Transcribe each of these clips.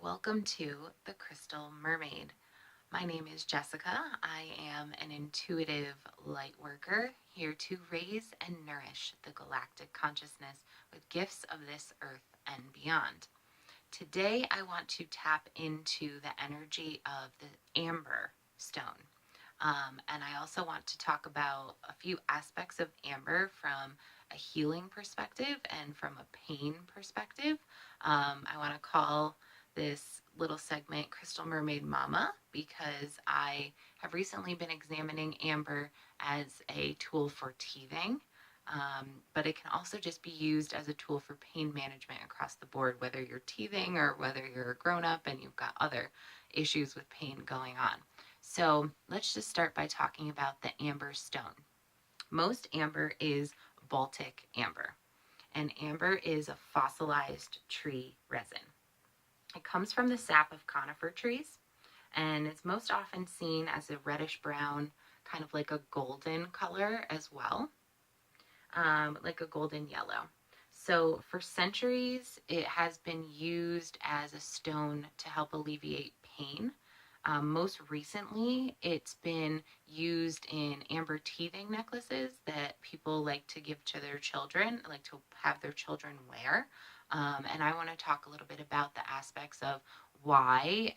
Welcome to the Crystal Mermaid. My name is Jessica. I am an intuitive light worker here to raise and nourish the galactic consciousness with gifts of this earth and beyond. Today, I want to tap into the energy of the amber stone. And I also want to talk about a few aspects of amber from a healing perspective and from a pain perspective. I want to call this little segment Crystal Mermaid Mama because I have recently been examining amber as a tool for teething. But it can also just be used as a tool for pain management across the board, whether you're teething or whether you're a grown up and you've got other issues with pain going on. So let's just start by talking about the amber stone. Most amber is Baltic amber, and amber is a fossilized tree resin. It comes from the sap of conifer trees, and it's most often seen as a reddish brown, kind of like a golden color as well, like a golden yellow. So for centuries, it has been used as a stone to help alleviate pain. Most recently, it's been used in amber teething necklaces that people like to give to their children, like to have their children wear. And I want to talk a little bit about the aspects of why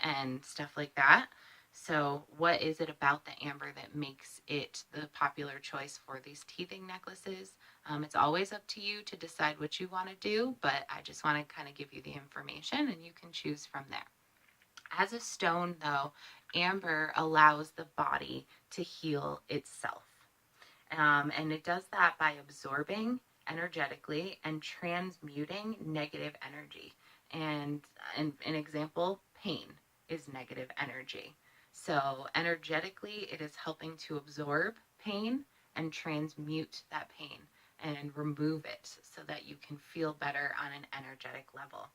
and stuff like that. So, what is it about the amber that makes it the popular choice for these teething necklaces? It's always up to you to decide what you want to do, but I just want to kind of give you the information and you can choose from there. As a stone, though, amber allows the body to heal itself. And it does that by absorbing energetically and transmuting negative energy. And an example, pain is negative energy. So energetically, it is helping to absorb pain and transmute that pain and remove it so that you can feel better on an energetic level.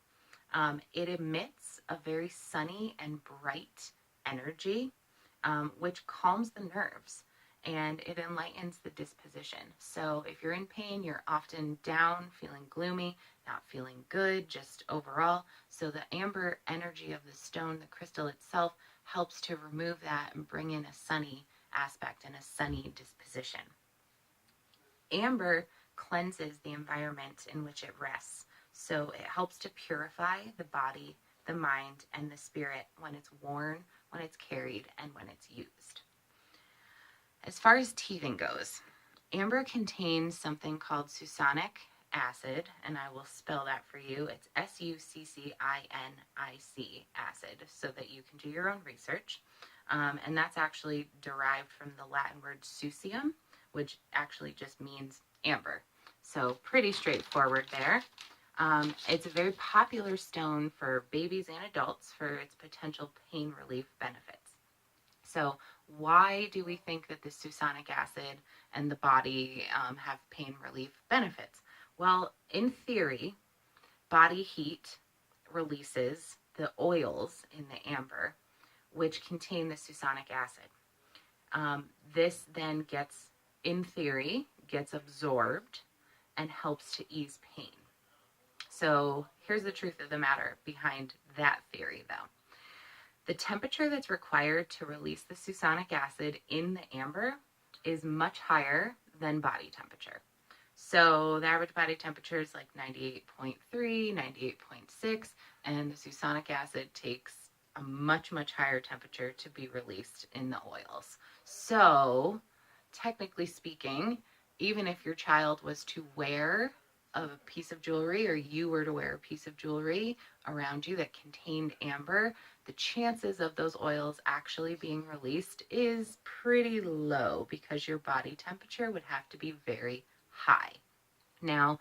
It emits a very sunny and bright energy, which calms the nerves and it enlightens the disposition. So if you're in pain, you're often down, feeling gloomy, not feeling good, just overall. So the amber energy of the stone, the crystal itself, helps to remove that and bring in a sunny aspect and a sunny disposition. Amber cleanses the environment in which it rests. So it helps to purify the body, the mind, and the spirit when it's worn, when it's carried, and when it's used. As far as teething goes, amber contains something called succinic acid, and I will spell that for you. It's succinic acid, so that you can do your own research. And that's actually derived from the Latin word sucium, which actually just means amber. So pretty straightforward there. It's a very popular stone for babies and adults for its potential pain relief benefits. So why do we think that the succinic acid and the body have pain relief benefits? Well, in theory, body heat releases the oils in the amber, which contain the succinic acid. This then gets, in theory, gets absorbed and helps to ease pain. So here's the truth of the matter behind that theory, though. The temperature that's required to release the succinic acid in the amber is much higher than body temperature. So the average body temperature is like 98.3, 98.6, and the succinic acid takes a much, much higher temperature to be released in the oils. So, technically speaking, even if your child was to wear a piece of jewelry or you were to wear a piece of jewelry around you that contained amber, the chances of those oils actually being released is pretty low because your body temperature would have to be very high. Now,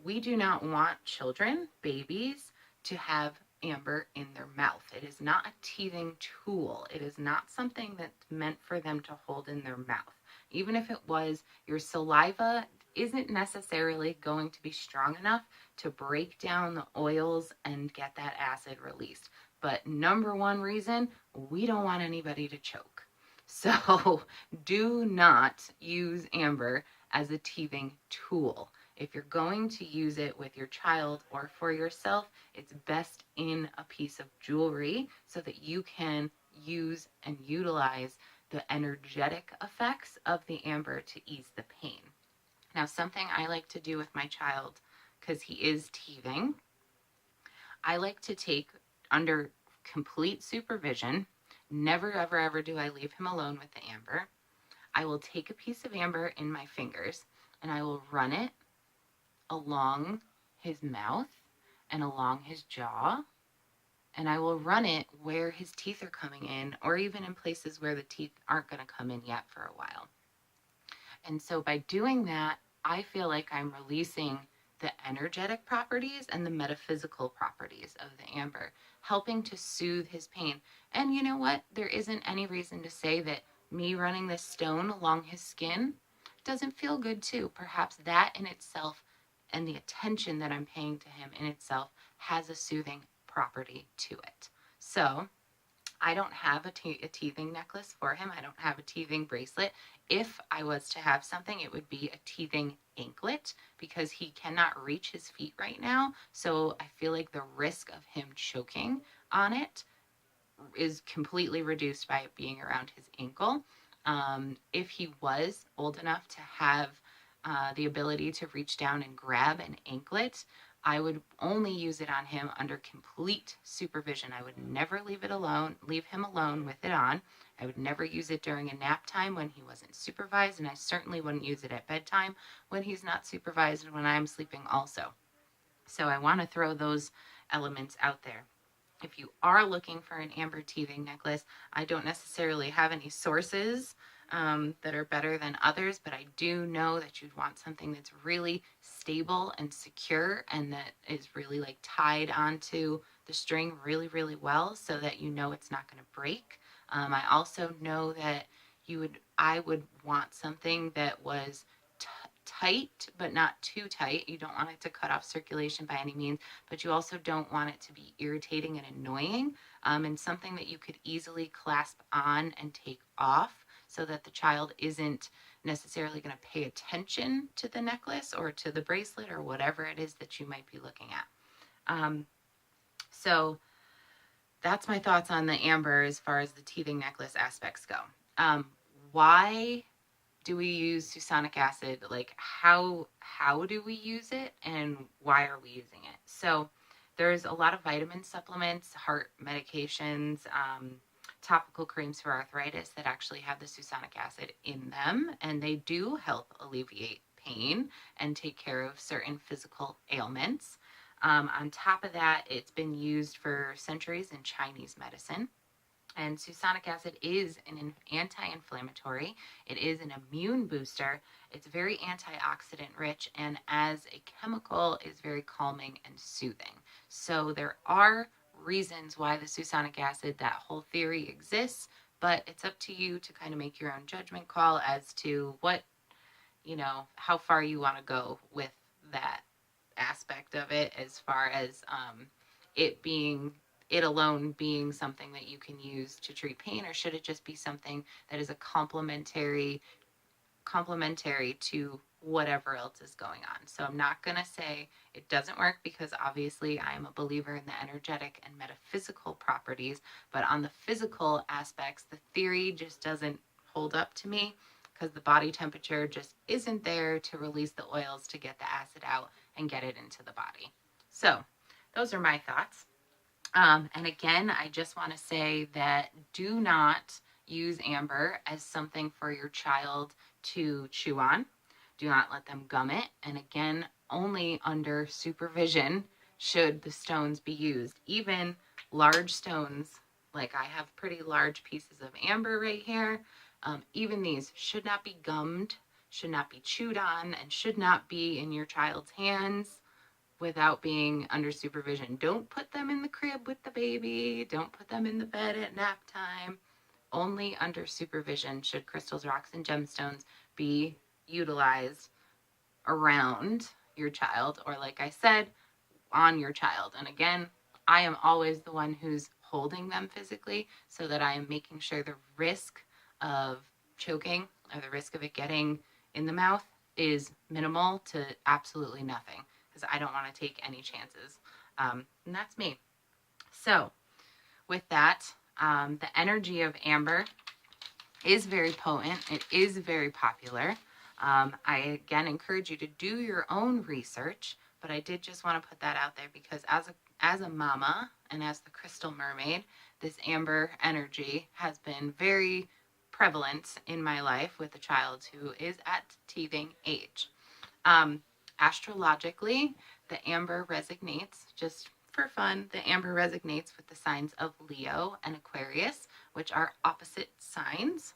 we do not want children, babies, to have amber in their mouth. It is not a teething tool. It is not something that's meant for them to hold in their mouth. Even if it was, your saliva isn't necessarily going to be strong enough to break down the oils and get that acid released. But number one reason, we don't want anybody to choke. So do not use amber as a teething tool. if you're going to use it with your child or for yourself, it's best in a piece of jewelry so that you can use and utilize the energetic effects of the amber to ease the pain. Now, something I like to do with my child, because he is teething, I like to take under complete supervision. Never, ever, ever do I leave him alone with the amber. I will take a piece of amber in my fingers and I will run it along his mouth and along his jaw. And I will run it where his teeth are coming in, or even in places where the teeth aren't going to come in yet for a while. And so by doing that, I feel like I'm releasing the energetic properties and the metaphysical properties of the amber, helping to soothe his pain. And you know what? There isn't any reason to say that me running this stone along his skin doesn't feel good too. Perhaps that in itself and the attention that I'm paying to him in itself has a soothing property to it. So I don't have a teething necklace for him. I don't have a teething bracelet. If I was to have something, it would be a teething anklet because he cannot reach his feet right now. So I feel like the risk of him choking on it is completely reduced by it being around his ankle. If he was old enough to have the ability to reach down and grab an anklet, I would only use it on him under complete supervision. I would never leave him alone with it on. I would never use it during a nap time when he wasn't supervised, and I certainly wouldn't use it at bedtime when he's not supervised and when I'm sleeping also. So I want to throw those elements out there. If you are looking for an amber teething necklace, I don't necessarily have any sources that are better than others, but I do know that you'd want something that's really stable and secure and that is really like tied onto the string really, really well so that you know it's not going to break. I also know that I would want something that was tight, but not too tight. You don't want it to cut off circulation by any means, but you also don't want it to be irritating and annoying, and something that you could easily clasp on and take off so that the child isn't necessarily going to pay attention to the necklace or to the bracelet or whatever it is that you might be looking at. So that's my thoughts on the amber as far as the teething necklace aspects go. Why do we use succinate acid? Like how do we use it and why are we using it? So there's a lot of vitamin supplements, heart medications, topical creams for arthritis that actually have the succinate acid in them, and they do help alleviate pain and take care of certain physical ailments. On top of that, it's been used for centuries in Chinese medicine. And succinate acid is an anti-inflammatory. It is an immune booster. It's very antioxidant rich, and as a chemical is very calming and soothing. So there are reasons why the succinate acid, that whole theory exists, but it's up to you to kind of make your own judgment call as to what, how far you want to go with that aspect of it as far as it being it alone being something that you can use to treat pain, or should it just be something that is a complementary to whatever else is going on? So I'm not going to say it doesn't work because obviously I am a believer in the energetic and metaphysical properties, but on the physical aspects, the theory just doesn't hold up to me because the body temperature just isn't there to release the oils to get the acid out and get it into the body. So those are my thoughts. And again, I just want to say that do not use amber as something for your child to chew on. Do not let them gum it. And again, only under supervision should the stones be used. Even large stones, like I have pretty large pieces of amber right here, even these should not be gummed, should not be chewed on, and should not be in your child's hands without being under supervision. Don't put them in the crib with the baby. Don't put them in the bed at nap time. Only under supervision should crystals, rocks, and gemstones be utilized around your child, or like I said, on your child. And again, I am always the one who's holding them physically so that I am making sure the risk of choking or the risk of it getting in the mouth is minimal to absolutely nothing because I don't want to take any chances. And that's me. So, with that, the energy of amber is very potent. It is very popular. I again encourage you to do your own research, but I did just want to put that out there because as a mama and as the crystal mermaid, this amber energy has been very prevalent in my life with a child who is at teething age. Um, Astrologically, the amber resonates, just for fun, the amber resonates with the signs of Leo and Aquarius, which are opposite signs.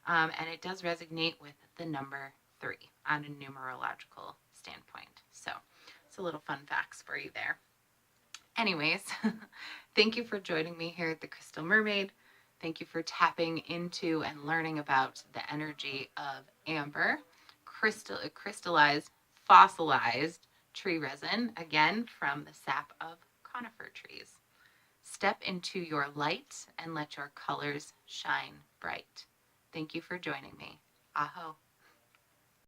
And it does resonate with the number 3 on a numerological standpoint. So, it's a little fun facts for you there. Anyways, thank you for joining me here at the Crystal Mermaid. Thank you for tapping into and learning about the energy of amber, crystallized, fossilized tree resin, again from the sap of conifer trees. Step into your light and let your colors shine bright. Thank you for joining me. Aho.